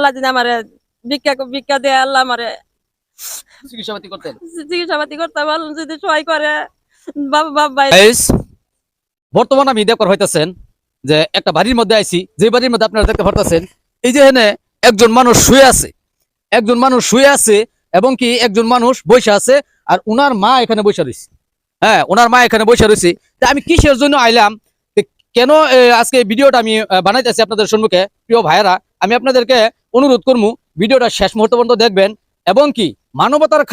আল্লাহ যদি আমারে ভিক্ষা দেয়, আল্লাহ আমারে চিকিৎসাপাতি করতেন। চিকিৎসাপাতি করতে পারলাম যদি সহায় করে বাবা। বর্তমানে আমি দেখতে হইতেছেন যে একটা বাড়ির মধ্যে আইছি, যে বাড়ির মধ্যে আপনারা দেখতে পারতেছেন এই যে এখানে একজন মানুষ শুয়ে আছে, একজন মানুষ শুয়ে আছে এবং কি একজন মানুষ বসে আছে, আর উনার মা এখানে বসে রয়েছে। হ্যাঁ, ওনার মা এখানে বসে রয়েছে। তা আমি কিসের জন্য আইলাম, কেন আজকে ভিডিওটা আমি বানাইতেছি আপনাদের সম্মুখে, প্রিয় ভাইয়েরা, আমি আপনাদেরকে অনুরোধ করবো ভিডিওটা শেষ মুহূর্ত পর্যন্ত দেখবেন এবং কি মানবতার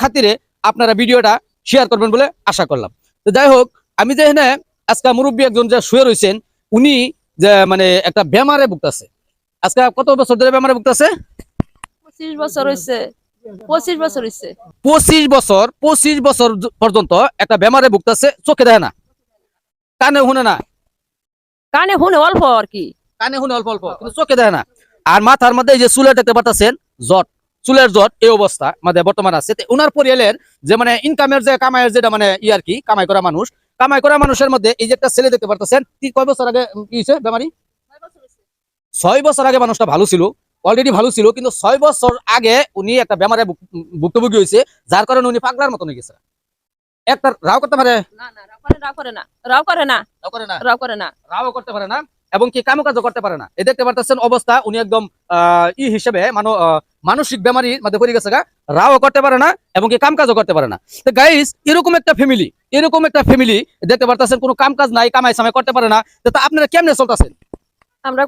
খাতিরে আপনারা ভিডিওটা শেয়ার করবেন বলে আশা করলাম। তো যাই হোক, আমি যে এখানে আজকে মুরব্বী একজন যে শুয়ে রয়েছেন, উনি যে মানে একটা বেমারে ভুগতেছে। আজকে কত বছর ধরে বেমারে ভুগতেছে? 25 বছর হইছে। 25 বছর হইছে। 25 বছর পর্যন্ত একটা বেমারে ভুগতেছে। চোখে দেখে না, কানে শুনে না, কানে শুনে অল্প আর কি, কানে শুনে অল্প অল্প, কিন্তু চোখে দেখে না। আর মাথার মধ্যে এই যে চুলে দেখতে পাচ্ছেন, চুলের জট, এই অবস্থা মানে বর্তমান আছে। উনার পরিয়ালের যে মানে ইনকামের যে কামাইয়ের যেটা মানে আর কি, কামাই করা মানুষের মধ্যে এই যে একটা ছেলে দেখতে পাচ্ছেন, কয় বছর আগে কি হয়েছে বেমারি? 6 বছর আগে মানুষটা ভালো ছিল, অলরেডি ভালো ছিল, কিন্তু 6 বছর আগে উনি একটা বেমারে ভুক্তভোগী হয়েছে, যার কারণে উনি পাগলার মতন হয়ে গেছে। একটা রাও করতে পারে না, রাও করতে পারে না এবং কি কামকাজও করতে পারে না। এই দেখতে পারতেছেন অবস্থা, উনি একদম হিসেবে মানসিক বেমারির মধ্যে পড়ে গেছে, রাও করতে পারে না এবং কি কামকাজও করতে পারে না। তো গাইস, এরকম একটা ফ্যামিলি দেখতে পারতেছেন, কোনো কামকাজ নাই, কামাই সামাই করতে পারে না। তো আপনারা কেমনে চলতেছেন? আমরা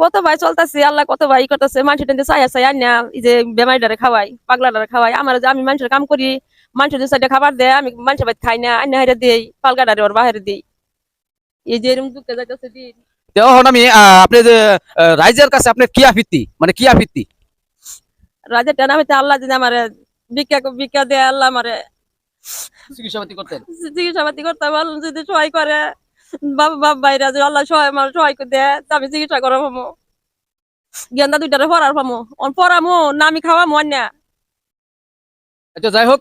কত ভাই চলতেছি, আল্লাহ কত ভাই করতেছে। মানুষের টেন্ডে চাই আন্না, এই যে বেমারিটারে খাওয়াই, পাগলাটারে খাওয়াই। আমার যে আমি মানুষের কাম করি, মানুষের সাইডে খাবার দেয়, আমি মানুষের বাড়ি খাই না, আন্না হাইরে দিই, পালগাটারে ওর বাহিরে দিই। এই যে এরকম দুঃখে যাইতেছে দিন। এখন আমি আপনি যে রাইজের কাছে আপনার কি আফিত্তি? রাজের টানা হইতে আল্লাহ যদি আমারে ভিক্ষা দেয়, আল্লাহ আমারে চিকিৎসাপাতি করতেন। চিকিৎসাপাতি করতে পারলাম যদি সহায় করে বাবা বাইরা, যদি আল্লাহ সহায় করে দেয়, আমি চিকিৎসা করা পাবো, গেন্দা দুইটারে পড়ামো না, আমি খাওয়ামো আন্না। আচ্ছা, যাই হোক,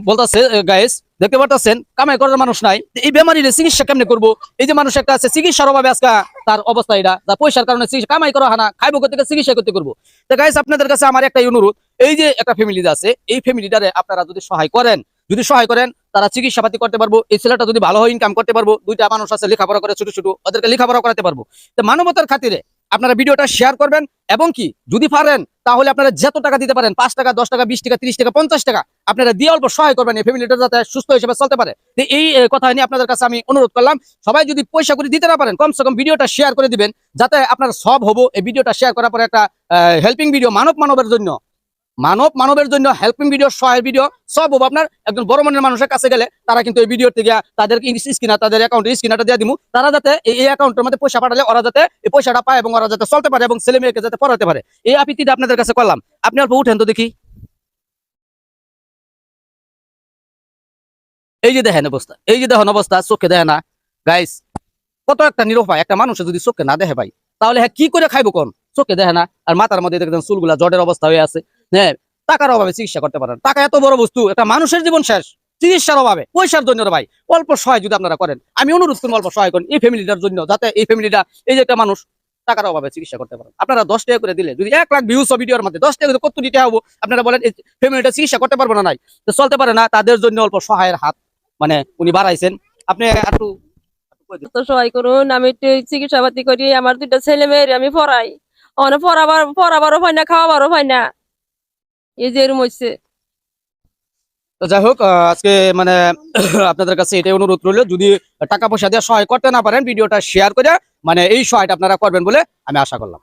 বলতেছে গাইস, দেখতে পারতেছেন কামাই করার মানুষ নাই, এই বেমারির চিকিৎসা কেমনে করবো? এই যে মানুষ একটা আছে চিকিৎসার অভাবে আজকে তার অবস্থা এটা, যা পয়সার কারণে কামাই করা হানা, খাইবো করতে চিকিৎসা করতে করবো। তো গাইস, আপনাদের কাছে আমার একটা অনুরোধ, এই যে একটা ফ্যামিলি আছে, এই ফ্যামিলিটারে আপনারা যদি সহায় করেন, তারা চিকিৎসাপাতি করতে পারবো। এই ছেলেটা যদি ভালো হয় ইনকাম করতে পারবো, দুইটা মানুষ আছে লেখাপড়া করে ছোট ছোট, ওদেরকে লেখাপড়া করাতে পারবো। তো মানবতার খাতিরে আপনারা ভিডিওটা শেয়ার করবেন এবং কি যদি পারেন তাহলে আপনারা যত টাকা দিতে পারেন, 5 টাকা, 10 টাকা, 20 টাকা, 30 টাকা, 50 টাকা, আপনারা দিয়ে অল্প সহায় করবেন, এই ফ্যামিলিটা যাতে সুস্থ হিসেবে চলতে পারে। এই কথা নিয়ে আপনাদের কাছে আমি অনুরোধ করলাম, সবাই যদি পয়সা করে দিতে না পারেন, কমসে কম ভিডিওটা শেয়ার করে দিবেন, যাতে আপনার সব হবো। এই ভিডিওটা শেয়ার করার পরে একটা হেল্পিং ভিডিও, মানবের জন্য হেল্পিং ভিডিও, সহায় ভিডিও সব হবো। আপনার একজন বড় মনের মানুষের কাছে গেলে তারা কিন্তু এই ভিডিও থেকে তাদেরকে তাদের অ্যাকাউন্টের স্ক্রিনারটা দিয়ে দিব, তারা যাতে এই অ্যাকাউন্টের মধ্যে পয়সা পাঠালে ওরা যাতে এই পয়সাটা পায় এবং ওরা যাতে চলতে পারে এবং ছেলে মেয়েকে যাতে পড়াতে পারে। এই আপিতিটা আপনাদের কাছে করলাম। আপনি অল্প উঠেন তো দেখি। এই যে দেখেন অবস্থা, চোখে দেখে না গাইস। কত একটা নিরুপায় একটা মানুষের যদি চোখে না দেখে ভাই, তাহলে হ্যাঁ কি করে খাইবো কোন? চোখে দেখে না, আর মাথার মধ্যে দেখেন চুলগুলা জটের অবস্থা হয়ে আছে। হ্যাঁ, টাকার অভাবে চিকিৎসা করতে পারেন, টাকা এত বড় বস্তু, একটা মানুষের জীবন শেষ চিকিৎসার অভাবে, পয়সার জন্য ভাই। অল্প সহায় যদি আপনারা করেন, আমি অনুরোধ করুন অল্প সহায় করেন এই ফ্যামিলিটার জন্য, যাতে এই ফ্যামিলিটা, এই যে একটা মানুষ টাকার অভাবে চিকিৎসা করতে পারেন। আপনারা 10 টাকা করে দিলে, যদি 1 লাখ ভিউজ ভিডিওর মধ্যে 10 টাকা কত দিতে হবো? আপনারা বলেন এই ফ্যামিলিটা চিকিৎসা করতে পারবো না, নাই তো চলতে পারে না, তাদের জন্য অল্প সহায়ের হাত মানে উনি বাড়াইছেন। আপনি একটু সহায় করুন, আমি একটু চিকিৎসাপাতি করি, আমার 2টা ছেলে মেয়ের আমি পড়াই, পড়াবারও পাই না, খাওয়াবারও পাই না, এই যে এরকম হচ্ছে। তো যাই হোক, আজকে মানে আপনাদের কাছে এটাই অনুরোধ রইল, যদি টাকা পয়সা দিয়ে সহায় করতে না পারেন, ভিডিওটা শেয়ার করে মানে এই সহায়টা আপনারা করবেন বলে আমি আশা করলাম।